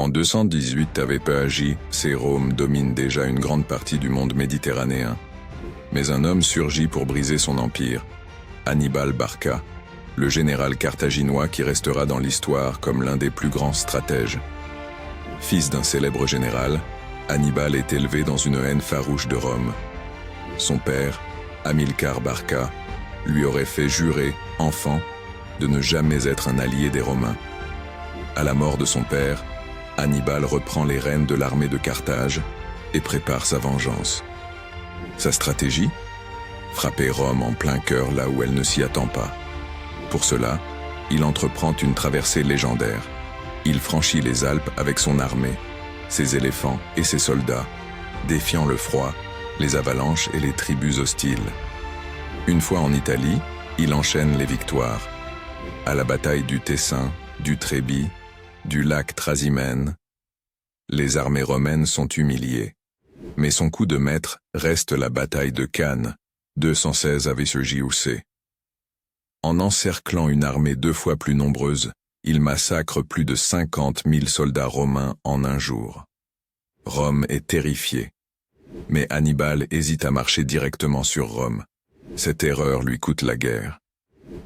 En 218 AVPAJ, Rome domine déjà une grande partie du monde méditerranéen. Mais un homme surgit pour briser son empire, Hannibal Barca, le général carthaginois qui restera dans l'histoire comme l'un des plus grands stratèges. Fils d'un célèbre général, Hannibal est élevé dans une haine farouche de Rome. Son père, Hamilcar Barca, lui aurait fait jurer, enfant, de ne jamais être un allié des Romains. À la mort de son père, Hannibal reprend les rênes de l'armée de Carthage et prépare sa vengeance. Sa stratégie ? Frapper Rome en plein cœur là où elle ne s'y attend pas. Pour cela, il entreprend une traversée légendaire. Il franchit les Alpes avec son armée, ses éléphants et ses soldats, défiant le froid, les avalanches et les tribus hostiles. Une fois en Italie, il enchaîne les victoires. À la bataille du Tessin, du Trébi, du lac Trasimène, les armées romaines sont humiliées. Mais son coup de maître reste la bataille de Cannes, 216 AVCJUC. En encerclant une armée 2 fois plus nombreuse, il massacre plus de 50 000 soldats romains en un jour. Rome est terrifiée. Mais Hannibal hésite à marcher directement sur Rome. Cette erreur lui coûte la guerre.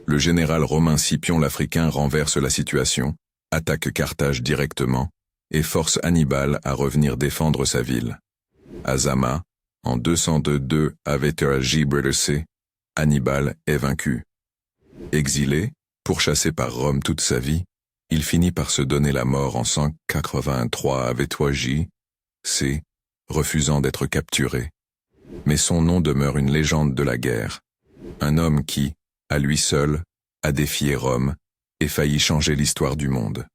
Le général romain Scipion l'Africain renverse la situation, attaque Carthage directement et force Hannibal à revenir défendre sa ville. À Zama, en 202 AVTAJ, Hannibal est vaincu. Exilé, pourchassé par Rome toute sa vie, il finit par se donner la mort en 183 AVTAJ, refusant d'être capturé. Mais son nom demeure une légende de la guerre. Un homme qui, à lui seul, a défié Rome et failli changer l'histoire du monde.